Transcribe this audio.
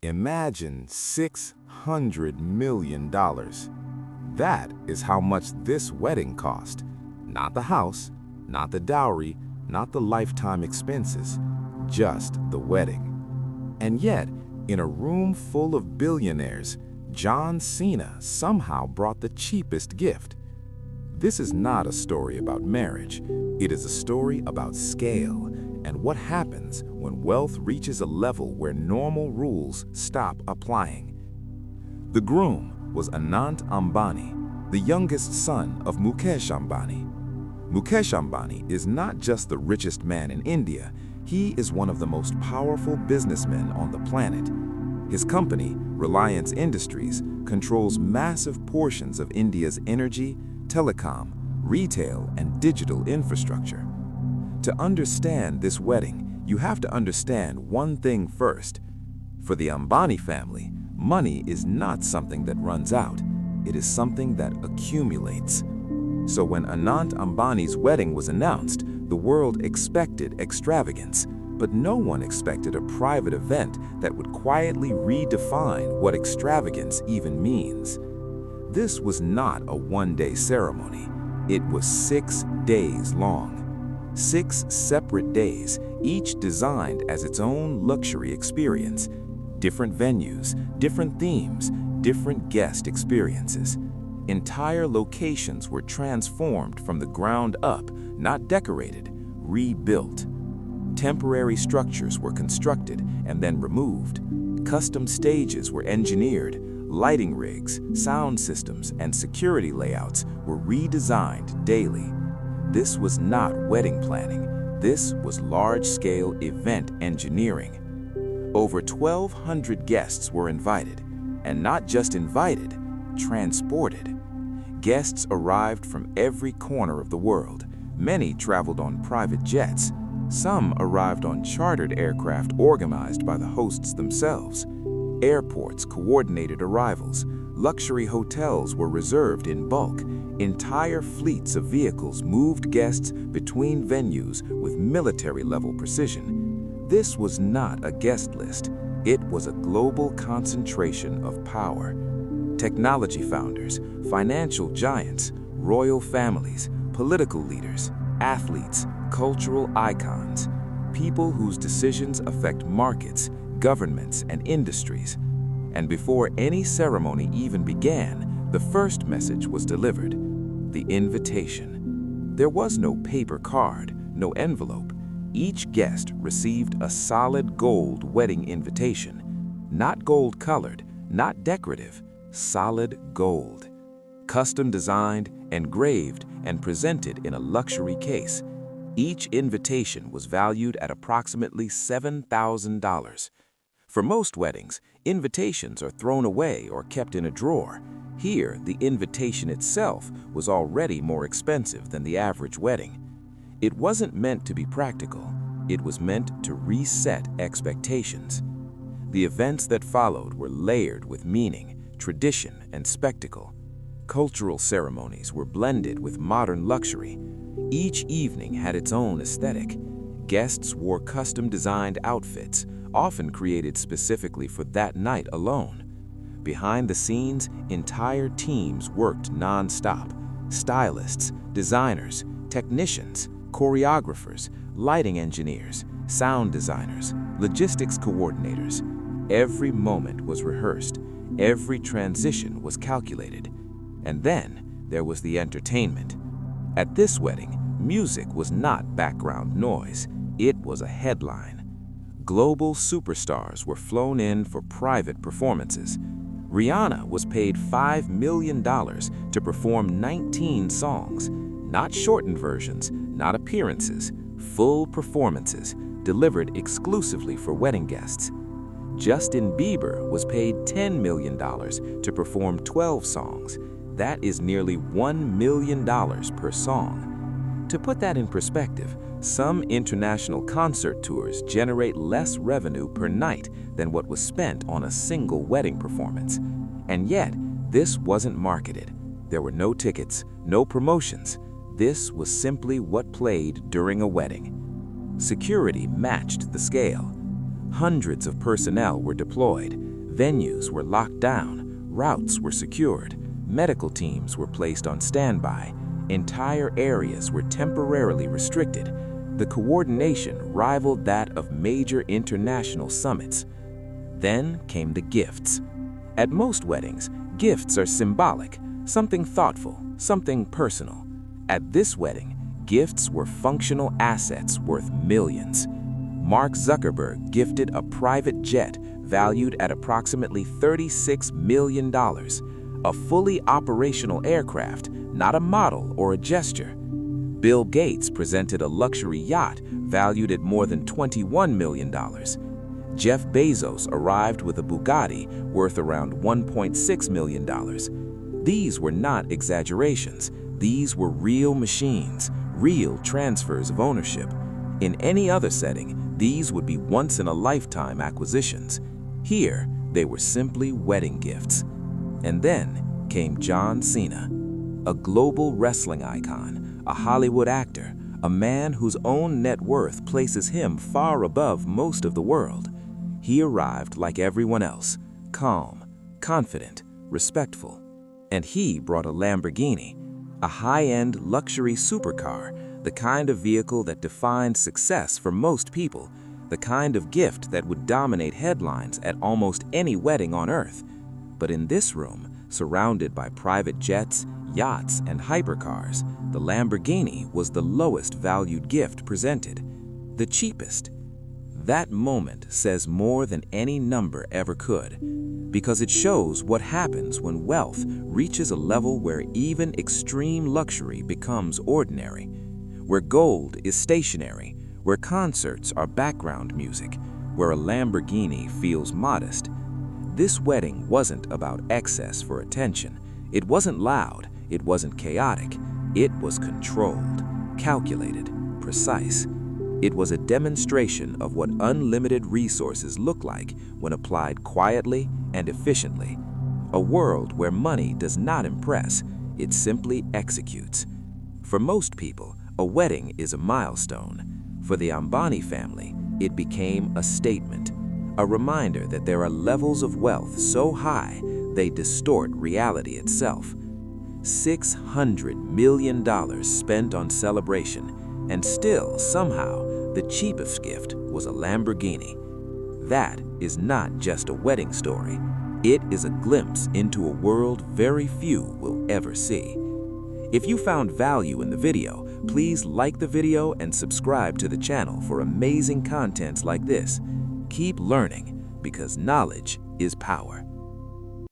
Imagine $600 million. That is how much this wedding cost. Not the house, not the dowry, not the lifetime expenses, just the wedding. And yet, in a room full of billionaires, John Cena somehow brought the cheapest gift. This is not a story about marriage. It is a story about scale and what happens when wealth reaches a level where normal rules stop applying. The groom was Anant Ambani, the youngest son of Mukesh Ambani. Mukesh Ambani is not just the richest man in India, he is one of the most powerful businessmen on the planet. His company, Reliance Industries, controls massive portions of India's energy, telecom, retail, and digital infrastructure. To understand this wedding, you have to understand one thing first. For the Ambani family, money is not something that runs out. It is something that accumulates. So when Anant Ambani's wedding was announced, the world expected extravagance, but no one expected a private event that would quietly redefine what extravagance even means. This was not a one-day ceremony. It was 6 days long. 6 separate days, each designed as its own luxury experience. Different venues, different themes, different guest experiences. Entire locations were transformed from the ground up, not decorated, rebuilt. Temporary structures were constructed and then removed. Custom stages were engineered. Lighting rigs, sound systems, and security layouts were redesigned daily. This was not wedding planning. This was large-scale event engineering. Over 1,200 guests were invited, and not just invited, transported. Guests arrived from every corner of the world. Many traveled on private jets. Some arrived on chartered aircraft organized by the hosts themselves. Airports coordinated arrivals. Luxury hotels were reserved in bulk. Entire fleets of vehicles moved guests between venues with military-level precision. This was not a guest list. It was a global concentration of power. Technology founders, financial giants, royal families, political leaders, athletes, cultural icons, people whose decisions affect markets, governments, and industries. And before any ceremony even began, the first message was delivered: the invitation. There was no paper card, no envelope. Each guest received a solid gold wedding invitation. Not gold-colored, not decorative, solid gold. Custom designed, engraved, and presented in a luxury case. Each invitation was valued at approximately $7,000. For most weddings, invitations are thrown away or kept in a drawer. Here, the invitation itself was already more expensive than the average wedding. It wasn't meant to be practical. It was meant to reset expectations. The events that followed were layered with meaning, tradition, and spectacle. Cultural ceremonies were blended with modern luxury. Each evening had its own aesthetic. Guests wore custom-designed outfits, often created specifically for that night alone. Behind the scenes, entire teams worked non-stop. Stylists, designers, technicians, choreographers, lighting engineers, sound designers, logistics coordinators. Every moment was rehearsed. Every transition was calculated. And then there was the entertainment. At this wedding, music was not background noise. It was a headline. Global superstars were flown in for private performances. Rihanna was paid $5 million to perform 19 songs. Not shortened versions, not appearances, full performances delivered exclusively for wedding guests. Justin Bieber was paid $10 million to perform 12 songs. That is nearly $1 million per song. To put that in perspective, some international concert tours generate less revenue per night than what was spent on a single wedding performance. And yet, this wasn't marketed. There were no tickets, no promotions. This was simply what played during a wedding. Security matched the scale. Hundreds of personnel were deployed. Venues were locked down, routes were secured, medical teams were placed on standby, entire areas were temporarily restricted. The coordination rivaled that of major international summits. Then came the gifts. At most weddings, gifts are symbolic, something thoughtful, something personal. At this wedding, gifts were functional assets worth millions. Mark Zuckerberg gifted a private jet valued at approximately $36 million, a fully operational aircraft, not a model or a gesture. Bill Gates presented a luxury yacht valued at more than $21 million. Jeff Bezos arrived with a Bugatti worth around $1.6 million. These were not exaggerations. These were real machines, real transfers of ownership. In any other setting, these would be once-in-a-lifetime acquisitions. Here, they were simply wedding gifts. And then came John Cena, a global wrestling icon, a Hollywood actor, a man whose own net worth places him far above most of the world. He arrived like everyone else, calm, confident, respectful. And he brought a Lamborghini, a high-end luxury supercar, the kind of vehicle that defined success for most people, the kind of gift that would dominate headlines at almost any wedding on Earth. But in this room, surrounded by private jets, yachts, and hypercars, the Lamborghini was the lowest valued gift presented, the cheapest. That moment says more than any number ever could, because it shows what happens when wealth reaches a level where even extreme luxury becomes ordinary, where gold is stationary, where concerts are background music, where a Lamborghini feels modest. This wedding wasn't about excess for attention. It wasn't loud, it wasn't chaotic. It was controlled, calculated, precise. It was a demonstration of what unlimited resources look like when applied quietly and efficiently. A world where money does not impress, it simply executes. For most people, a wedding is a milestone. For the Ambani family, it became a statement, a reminder that there are levels of wealth so high they distort reality itself. $600 million spent on celebration, and still, somehow, the cheapest gift was a Lamborghini. That is not just a wedding story. It is a glimpse into a world very few will ever see. If you found value in the video, please like the video and subscribe to the channel for amazing contents like this. Keep learning, because knowledge is power.